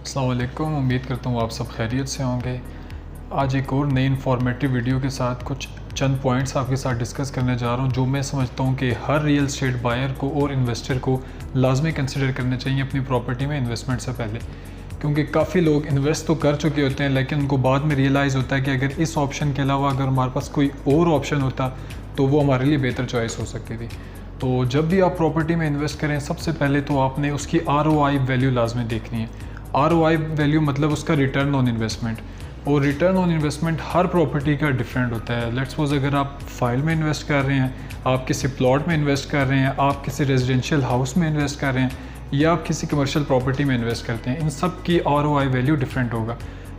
अस्सलाम वालेकुम। उम्मीद करता हूँ आप सब खैरियत से होंगे। आज एक और नई इन्फॉर्मेटिव वीडियो के साथ कुछ चंद पॉइंट्स आपके साथ डिस्कस करने जा रहा हूँ जो मैं समझता हूँ कि हर रियल एस्टेट बायर को और इन्वेस्टर को लाजमी कंसिडर करने चाहिए अपनी प्रॉपर्टी में इन्वेस्टमेंट से पहले, क्योंकि काफ़ी लोग इन्वेस्ट तो कर चुके होते हैं लेकिन उनको बाद में रियलाइज़ होता है कि अगर इस ऑप्शन के अलावा अगर हमारे पास कोई और ऑप्शन होता तो वो हमारे लिए बेहतर चॉइस हो सकती थी। तो जब भी आप प्रॉपर्टी में इन्वेस्ट करें सबसे पहले तो आपने उसकी ROI वैल्यू लाजमी देखनी है। ROI वैल्यू मतलब उसका रिटर्न ऑन इन्वेस्टमेंट, और return on investment her property का डिफरेंट होता है। लेट्स सपोज अगर आप फाइल में इन्वेस्ट कर रहे हैं, आप किसी प्लॉट में इन्वेस्ट कर रहे हैं, आप किसी रेजिडेंशियल हाउस में इन्वेस्ट कर रहे हैं या आप किसी कमर्शियल प्रॉपर्टी में इन्वेस्ट करते हैं, इन सब की ROI वैल्यू डिफरेंट होगा।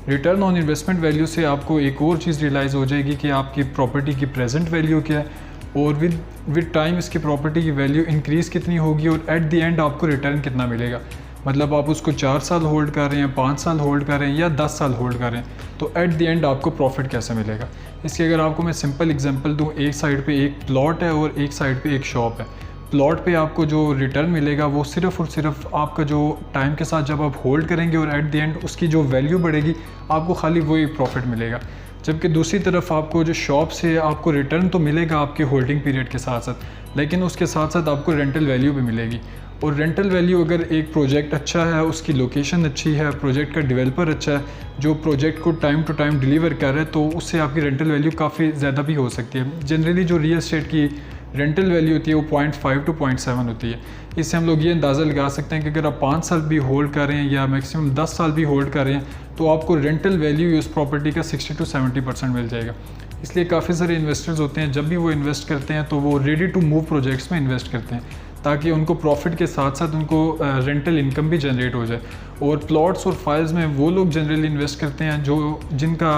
रिटर्न ऑन इन्वेस्टमेंट वैल्यू से आपको एक और चीज़ रियलाइज़ हो जाएगी कि आपकी प्रॉपर्टी की प्रेजेंट वैल्यू क्या है और विद टाइम इसकी प्रॉपर्टी की वैल्यू इंक्रीज़ कितनी होगी और एट द एंड आपको रिटर्न कितना मिलेगा। मतलब आप उसको 4 साल होल्ड कर रहे हैं, 5 साल होल्ड कर रहे हैं या 10 साल होल्ड कर रहे हैं, तो एट द एंड आपको प्रॉफिट कैसे मिलेगा। इसकी अगर आपको मैं सिंपल एग्जांपल दूं, एक साइड पे एक प्लॉट है और एक साइड पे एक शॉप है। प्लॉट पे आपको जो रिटर्न मिलेगा वो सिर्फ़ और सिर्फ आपका जो टाइम के साथ जब आप होल्ड करेंगे और एट द एंड उसकी जो वैल्यू बढ़ेगी आपको खाली वही प्रॉफिट मिलेगा। जबकि दूसरी तरफ आपको जो शॉप से आपको रिटर्न तो मिलेगा आपके होल्डिंग पीरियड के साथ साथ, लेकिन उसके साथ साथ आपको रेंटल वैल्यू भी मिलेगी। और रेंटल वैल्यू अगर एक प्रोजेक्ट अच्छा है, उसकी लोकेशन अच्छी है, प्रोजेक्ट का डेवलपर अच्छा है, जो प्रोजेक्ट को टाइम टू टाइम डिलीवर कर रहा है, तो उससे आपकी रेंटल वैल्यू काफ़ी ज़्यादा भी हो सकती है। जनरली जो रियल एस्टेट की रेंटल वैल्यू होती है वो 0.5 to 0.7 होती है। इससे हम लोग ये अंदाज़ा लगा सकते हैं कि अगर आप 5 साल भी होल्ड कर रहे हैं या मैक्सिमम 10 साल भी होल्ड कर रहे हैं तो आपको रेंटल वैल्यू उस प्रॉपर्टी का 60 to 70% मिल जाएगा। इसलिए काफ़ी सारे इन्वेस्टर्स होते हैं, जब भी वो इन्वेस्ट करते हैं तो वो रेडी टू मूव प्रोजेक्ट्स में इन्वेस्ट करते हैं ताकि उनको प्रॉफिट के साथ साथ उनको रेंटल इनकम भी जनरेट हो जाए। और प्लॉट्स और फाइल्स में वो लोग जनरली इन्वेस्ट करते हैं जिनका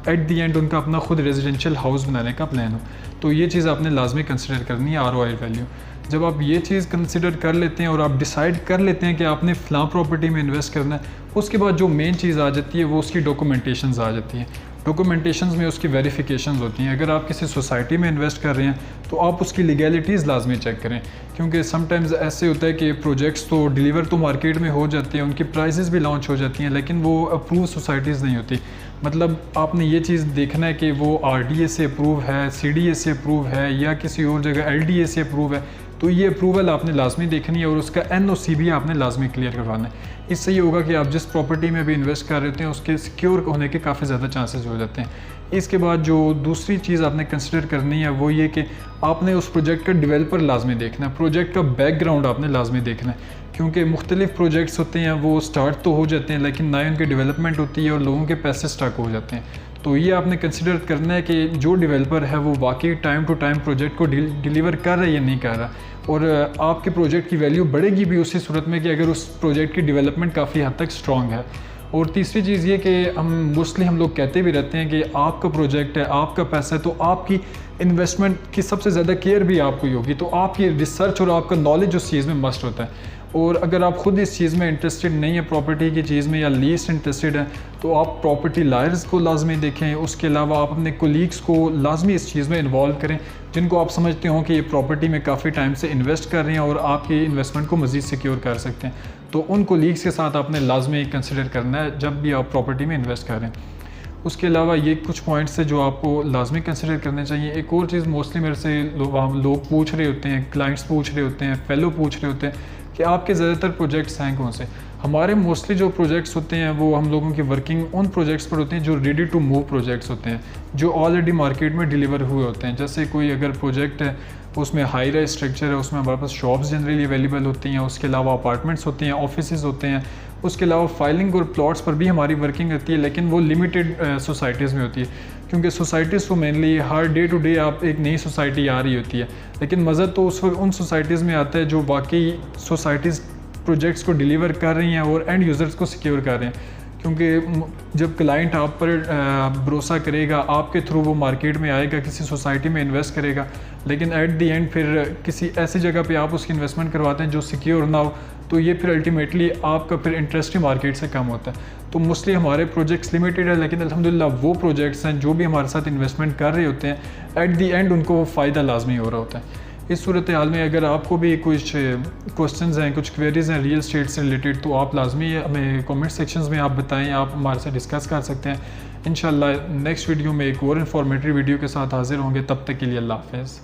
एट दी एंड उनका अपना खुद रेजिडेंशियल हाउस बनाने का प्लान हो। तो ये चीज़ आपने लाजमी कंसिडर करनी है, ROI वैल्यू। जब आप ये चीज़ कंसिडर कर लेते हैं और आप डिसाइड कर लेते हैं कि आपने फ़लाँ प्रॉपर्टी में इन्वेस्ट करना है, उसके बाद जो मेन चीज़ आ जाती है वो उसकी डॉक्यूमेंटेशंस आ जाती है। डॉक्यूमेंटेशंस में उसकी वेरिफिकेशंस होती हैं। अगर आप किसी सोसाइटी में इन्वेस्ट कर रहे हैं तो आप उसकी लीगैलिटीज़ लाजमी चेक करें, क्योंकि समटाइम्स ऐसे होता है कि प्रोजेक्ट्स तो डिलीवर तो मार्केट में हो जाते हैं, उनकी प्राइसेस भी लॉन्च हो जाती हैं, लेकिन वो अप्रूव सोसाइटीज़ नहीं होती। मतलब आपने ये चीज़ देखना है कि वो RDA से अप्रूव है, CDA से अप्रूव है या किसी और जगह LDA से अप्रूव है। तो ये अप्रूवल आपने लाजमी देखनी है और उसका NOC भी आपने लाजमी क्लियर करवाना है। इससे ये होगा कि आप जिस प्रॉपर्टी में भी इन्वेस्ट कर रहे होते हैं उसके सिक्योर होने के काफ़ी ज़्यादा चांसेस हो जाते हैं। इसके बाद जो दूसरी चीज़ आपने कंसिडर करनी है वो ये कि आपने उस प्रोजेक्ट का डेवलपर लाजमी देखना है, प्रोजेक्ट का बैकग्राउंड आपने लाजमी देखना है, क्योंकि मुख्तलिफ प्रोजेक्ट्स होते हैं वो स्टार्ट तो हो जाते हैं लेकिन ना ही उनकी डेवलपमेंट होती है और लोगों के पैसे स्टक हो जाते हैं। तो ये आपने कंसिडर करना है कि जो डेवलपर है वो वाकई टाइम टू टाइम प्रोजेक्ट को डिलीवर कर रहा है या नहीं कर रहा, और आपके प्रोजेक्ट की वैल्यू बढ़ेगी भी उसी सूरत में कि अगर उस प्रोजेक्ट की डेवलपमेंट काफ़ी हद तक स्ट्रॉन्ग है। और तीसरी चीज़ ये कि हम लोग कहते भी रहते हैं कि आपका प्रोजेक्ट है, आपका पैसा है, तो आपकी इन्वेस्टमेंट की सबसे ज़्यादा केयर भी आपको ही होगी। तो आपकी रिसर्च और आपका नॉलेज उस चीज़ में मस्ट होता है। और अगर आप खुद इस चीज़ में इंटरेस्टेड नहीं है, प्रॉपर्टी की चीज़ में या लीस्ट इंटरेस्टेड है, तो आप प्रॉपर्टी लायर्स को लाजमी देखें। उसके अलावा आप अपने कोलीग्स को लाजमी इस चीज़ में इन्वॉल्व करें जिनको आप समझते हो कि ये प्रॉपर्टी में काफ़ी टाइम से इन्वेस्ट कर रहे हैं और आपकी इन्वेस्टमेंट को मज़ीद सिक्योर कर सकते हैं। तो उन कोलीग्स के साथ आपने लाजमी कंसिडर करना है जब भी आप प्रॉपर्टी में इन्वेस्ट करें। उसके अलावा ये कुछ पॉइंट्स है जो आपको लाजमी कंसिडर करने चाहिए। एक और चीज़ मोस्टली मेरे से लोग पूछ रहे होते हैं, क्लाइंट्स पूछ रहे होते हैं, फेलो पूछ रहे होते हैं कि आपके ज़्यादातर प्रोजेक्ट्स हैं कौन से। हमारे मोस्टली जो प्रोजेक्ट्स होते हैं वो हम लोगों की वर्किंग उन प्रोजेक्ट्स पर होती हैं जो रेडी टू मूव प्रोजेक्ट्स होते हैं, जो ऑलरेडी मार्केट में डिलीवर हुए होते हैं। जैसे कोई अगर प्रोजेक्ट है उसमें हाई राइज स्ट्रक्चर है, उसमें हमारे पास शॉप्स जनरली अवेलेबल होती हैं, उसके अलावा अपार्टमेंट्स होते हैं, ऑफिसेज़ होते हैं, उसके अलावा फाइलिंग और प्लॉट्स पर भी हमारी वर्किंग रहती है, लेकिन वो लिमिटेड सोसाइटीज़ में होती है, क्योंकि सोसाइटीज़ को मेनली हर डे टू डे आप एक नई सोसाइटी आ रही होती है। लेकिन मज़ा तो उन सोसाइटीज़ में आता है जो वाकई सोसाइटीज़ प्रोजेक्ट्स को डिलीवर कर रही हैं और एंड यूज़र्स को सिक्योर कर रहे हैं। क्योंकि जब क्लाइंट आप पर भरोसा करेगा, आपके थ्रू वो मार्केट में आएगा, किसी सोसाइटी में इन्वेस्ट करेगा, लेकिन एट दी एंड फिर किसी ऐसी जगह पे आप उसकी इन्वेस्टमेंट करवाते हैं जो सिक्योर ना हो, तो ये फिर अल्टीमेटली आपका फिर इंटरेस्ट ही मार्केट से कम होता है। तो मोस्टली हमारे प्रोजेक्ट्स लिमिटेड है, लेकिन अल्हम्दुलिल्लाह वो प्रोजेक्ट्स हैं जो भी हमारे साथ इन्वेस्टमेंट कर रहे होते हैं एट दी एंड उनको फ़ायदा लाजमी हो रहा होता है। इस सूरत हाल में अगर आपको भी कुछ क्वेश्चंस हैं, कुछ क्वेरीज हैं रियल स्टेट से रिलेटेड, तो आप लाजमी हमें कमेंट सेक्शंस में आप बताएं, आप हमारे साथ डिस्कस कर सकते हैं। इंशाल्लाह नेक्स्ट वीडियो में एक और इन्फॉर्मेटिव वीडियो के साथ हाजिर होंगे। तब तक के लिए अल्लाह हाफ़िज़।